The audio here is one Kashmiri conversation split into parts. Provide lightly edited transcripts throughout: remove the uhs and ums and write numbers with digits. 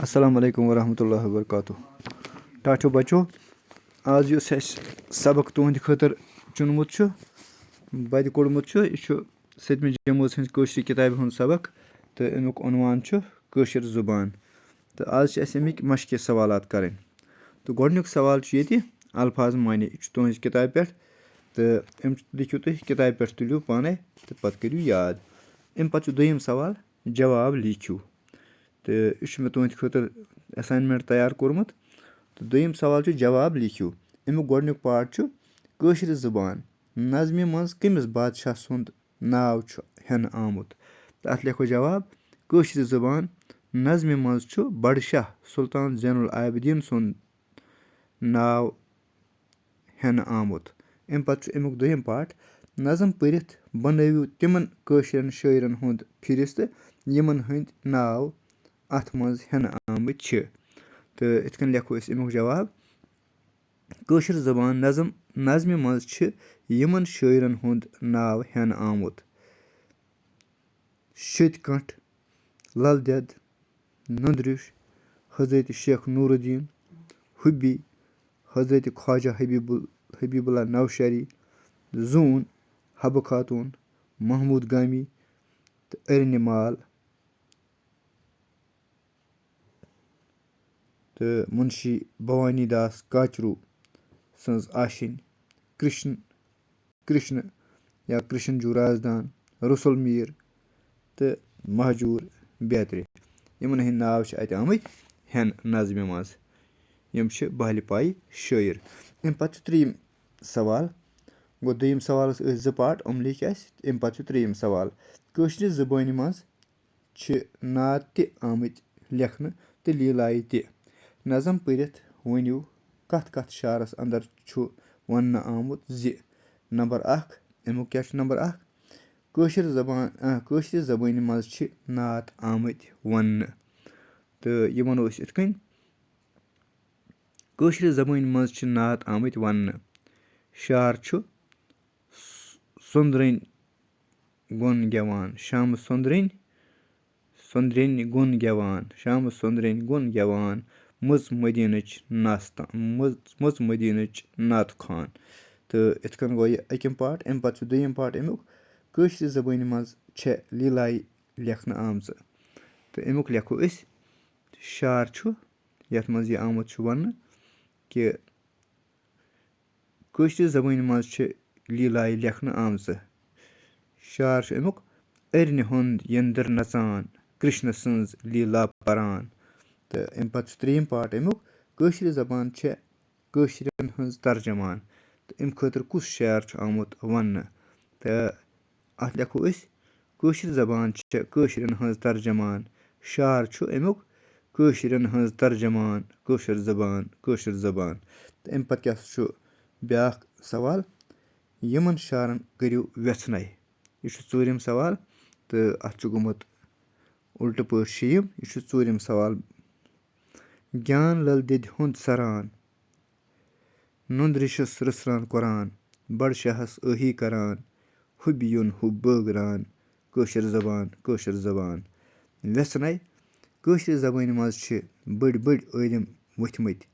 السلام علیکم ورحمتہ اللہ وبرکاتہ ٹاٹھیو بچو آز یُس اَسہِ سبق تُہنٛدِ خٲطرٕ چُنمُت چھُ بَدِ کوٚڑمُت چھُ یہِ چھُ 7مہِ جمٲژ ہٕنٛز کٲشرِ کِتابہِ ہُنٛد سبق تہٕ اَمیُک عنوان چھُ کٲشِر زُبان تہٕ آز چھِ اَسہِ اَمِکۍ مشقہِ سوالات کَرٕنۍ تہٕ گۄڈنیُک سوال چھُ ییٚتہِ الفاظ معنے یہِ چھُ تُہنٛزِ کِتابہِ پٮ۪ٹھ تہٕ أمۍ لیکھِو تُہۍ کِتابہِ پٮ۪ٹھ تُلِو پانے تہٕ پَتہٕ کٔرِو یاد اَمہِ پَتہٕ چھُ دوٚیِم سوال جواب لیکھِو تہٕ یہِ چھُ مےٚ تُہنٛدِ خٲطرٕ ایساینمنٹ تیار کوٚرمُت تہٕ دوٚیِم سوال چھُ جواب لیکھِو اَمیُک گۄڈنیُک پارٹ چھُ کٲشِر زبان نظمہِ منٛز کٔمِس بادشاہ سُنٛد ناو چھُ ہٮ۪نہٕ آمُت تہٕ اَتھ لیکھو جواب کٲشِر زبان نظمہِ منٛز چھُ بَڑٕ شاہ سُلطان زینُ العابدیٖن سُنٛد ناو ہٮ۪نہٕ آمُت اَمہِ پَتہٕ چھُ اَمیُک دوٚیِم پارٹ نظم پٔرِتھ بنٲوِو تِمن کٲشرٮ۪ن شٲعرن ہُنٛد فہرست یِمن ہٕنٛدۍ ناو اَتھ منٛز ہٮ۪نہٕ آمٕتۍ چھِ تہٕ یِتھ کٔنۍ لیکھو أسۍ اَمیُک جواب کٲشِر زبان نظمہِ منٛز چھِ یِمن شٲعرن ہُنٛد ناو ہٮ۪نہٕ آمُت شیٚتہِ کَنٛٹھ لل دٮ۪د نُندٕ ریٚش حضرت شیخ نوٗر الدیٖن حُبی حضرت خواجہ حبیٖب اللہ نوشری زوٗن حبہٕ خاتوٗن محموٗد گامی تہٕ ارنہِ مال تہٕ مُنشی بھوانی داس کاچروٗ سٕنٛز آشِنۍ کرشن یا کرشنجوٗ رازدان رسول میٖر تہٕ مہجوٗر بیترِ یِمن ہٕنٛدۍ ناو چھِ اَتہِ آمٕتۍ ہٮ۪نہٕ نظمہِ منٛز یِم چھِ بہلہِ پایہِ شٲعر اَمہِ پَتہٕ چھُ ترٛیٚیِم سوال گوٚو دوٚیِم سوالَس ٲسۍ 2 پارٹ یِم لیکھۍ اَسہِ اَمہِ پَتہٕ چھُ ترٛیٚیِم سوال کٲشرِ زبٲنہِ منٛز چھِ نعت تہِ آمٕتۍ لیکھنہٕ تہٕ لیٖلایہِ تہِ نظم پٔرِتھ ؤنِو کَتھ کَتھ شعرس اندر چھُ وننہٕ آمُت زِ نمبر 1 اَمیُک کیاہ چھُ نمبر 1 کٲشرِ زبٲنہِ منٛز چھِ نعت آمٕتۍ وننہٕ تہٕ یہِ وَنو أسۍ یِتھ کٔنۍ کٲشرِ زبٲنہِ منٛز چھِ نعت آمٕتۍ وننہٕ شعر چھُ سۄنٛدرٔنۍ گوٚن گٮ۪وان شامہٕ سۄنٛدرِنۍ گوٚن گٮ۪وان شامہٕ سۄنٛدرِنۍ گوٚن گٮ۪وان مٔژ مدیٖنٕچ نعتہٕ خان تہٕ یِتھ کٔنۍ گوٚو یہِ أکِم پارٹ اَمہِ پَتہٕ چھُ دوٚیِم پارٹ اَمیُک کٲشرِ زبٲنہِ منٛز چھےٚ لیٖلایہِ لیکھنہٕ آمژٕ تہٕ اَمیُک لیکھو أسۍ شعر چھُ یَتھ منٛز یہِ آمُت چھُ وَننہٕ کہِ کٲشرِ زبٲنہِ منٛز چھِ لیٖلایہِ لیکھنہٕ آمژٕ شعر چھُ اَمیُک أرنہِ ہُنٛد یندٕر نژان کرشنہٕ سٕنٛز لیٖلا پران تہٕ اَمہِ پَتہٕ چھُ ترٛیٚیِم پارٹ اَمیُک کٲشرِ زبان چھےٚ کٲشرٮ۪ن ہٕنٛز ترجمان تہٕ اَمہِ خٲطرٕ کُس شعر چھُ آمُت وَننہٕ تہٕ اَتھ لیکھو أسۍ کٲشِر زبان چھےٚ کٲشرٮ۪ن ہٕنٛز ترجمان شعر چھُ اَمیُک کٲشرٮ۪ن ہٕنٛز ترجمان کٲشِر زبان تہٕ اَمہِ پَتہٕ کیاہ چھُ بیٛاکھ سوال یِمن شعرن کٔرِو ویژھنَے یہِ چھُ ژوٗرِم سوال تہٕ اَتھ چھُ گوٚمُت اُلٹہٕ پٲٹھۍ شیٚیِم یہِ چھُ ژوٗرِم سوال گیان لل دٮ۪دِ ہُنٛد سران نُندٕ ریٚشس رٕژھران قۄران بڑٕ شاہس ٲہی کران حُبِیُن ہُہ بٲگران کٲشِر زبان ویژھنَے کٲشرِ زبٲنہِ منٛز چھِ بٔڑۍ بٔڑۍ عٲلِم ؤتھمٕتۍ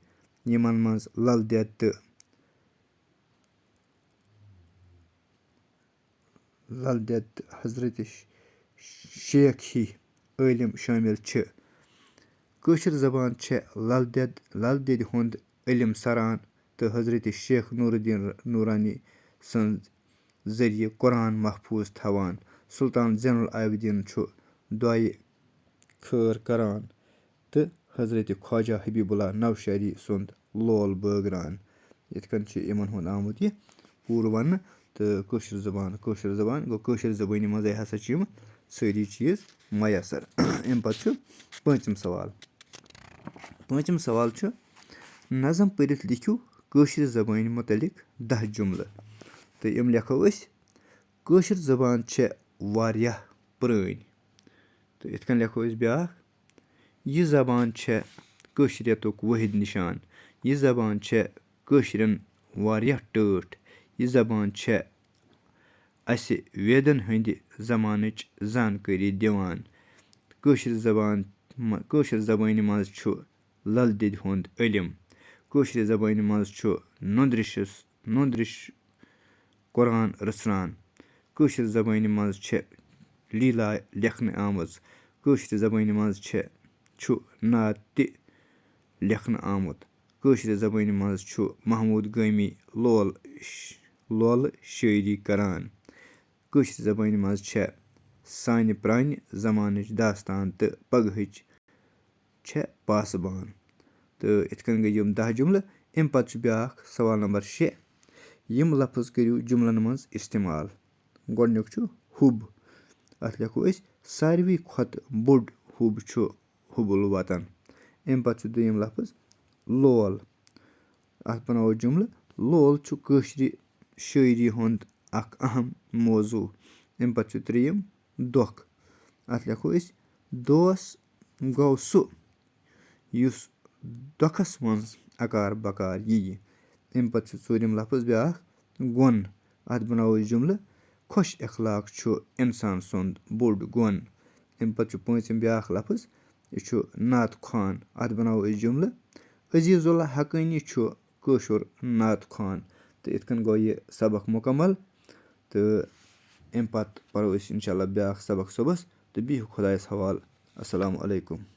یِمن منٛز لل دٮ۪د تہٕ حضرت شیخ ہی عٲلِم شٲمِل چھِ کٲشِر زبان چھےٚ لل دٮ۪دِ ہُنٛد علم سران تہٕ حضرت شیخ نوٗر الدیٖن نوٗرانی سٕنٛز ذٔریعہٕ قۄران محفوٗظ تھاوان سُلطان زینُ العابدیٖن چھُ دُعایہِ خٲر کران تہٕ حضرت خواجہ حبیٖب اللہ نوشری سُنٛد لول بٲگران یِتھ کٔنۍ چھُ یِمن ہُنٛد آمُت یہِ پوٗرٕ وَننہٕ تہٕ کٲشِر زبان گوٚو کٲشِر زبٲنی منٛزٕے ہسا چھِ یِم سٲری چیٖز میسر اَمہِ پَتہٕ چھُ پوٗنٛژِم سوال چھُ نظم پٔرِتھ لیکھِو کٲشِر زبٲنۍ مُتعلِق 10 جُملہٕ تہٕ یِم لیکھو أسۍ کٲشِر زبان چھےٚ واریاہ پرٲنۍ تہٕ یِتھ کٔنۍ لیکھو أسۍ بیٛاکھ یہِ زبان چھےٚ کٲشرِیتُک وٲحِد نِشان یہِ زبان چھےٚ کٲشرٮ۪ن واریاہ ٹٲٹھ یہِ زبان چھےٚ اَسہِ ویدن ہٕنٛدِ زمانٕچ زانکٲری دِوان کٲشِر زبان کٲشِر زبٲنہِ منٛز چھُ لل دٮ۪دِ ہُنٛد علم. کٲشِرِ زبٲنہِ منٛز چھُ نُندرِش قۄران رٕژھران. کٲشِر زبٲنہِ منٛز چھےٚ لیٖلا لیکھنہٕ آمٕژ. کٲشِرِ زبٲنہِ منٛز چھُ نعت تہِ لیکھنہٕ آمُت. کٲشِرِ زبٲنہِ منٛز چھُ محموٗد گٲمی لولہٕ شٲعری کران. کٲشِرِ زبٲنہِ منٛز چھےٚ سانہِ پرانہِ زمانٕچ داستان تہٕ پگہٕچ چھےٚ پاسبان. تہٕ یِتھ کٔنۍ گٔے یِم 10 جملہٕ. اَمہِ پتہٕ چھُ بیاکھ سوال نمبر 6. یِم لفظ کٔرِو جملن منٛز اِستعمال. گۄڈٕنیُک چھُ حُب. اَتھ لیکھو أسۍ ساروی کھۄتہٕ بوٚڑ حُب چھُ حُبُل وطن. اَمہِ پتہٕ چھُ دوٚیِم لفظ لول. اَتھ بناوو جملہٕ. لول چھُ کٲشرِ شٲعری ہُنٛد اکھ اہم موضوٗع. اَمہِ پتہٕ چھُ ترٛیٚیِم دۄکھ. اَتھ لیکھو أسۍ دوس گوٚو سُہ یُس دۄکھس منٛز اکار بکار یِیہِ. اَمہِ پتہٕ چھُ ژوٗرِم لفظ بیاکھ گۄن. اَتھ بناوو أسۍ جملہٕ. خۄش اخلاق چھُ اِنسان سُنٛد بوٚڑ گۄن. اَمہِ پتہٕ چھُ پوٗنٛژِم بیاکھ لفظ. یہِ چھُ نعت خوان. اَتھ بناوو أسۍ جملہٕ. عزیٖز الحقٲنی چھُ کٲشُر نعت خوان. تہٕ یِتھ کٔنۍ گوٚو یہِ سبق مُکمل. تہٕ اَمہِ پتہٕ پرو أسۍ انشاء اللہ بیاکھ سبق صبُحس. تہٕ بِہِو خۄدایس حوالہٕ. السلام علیکُم.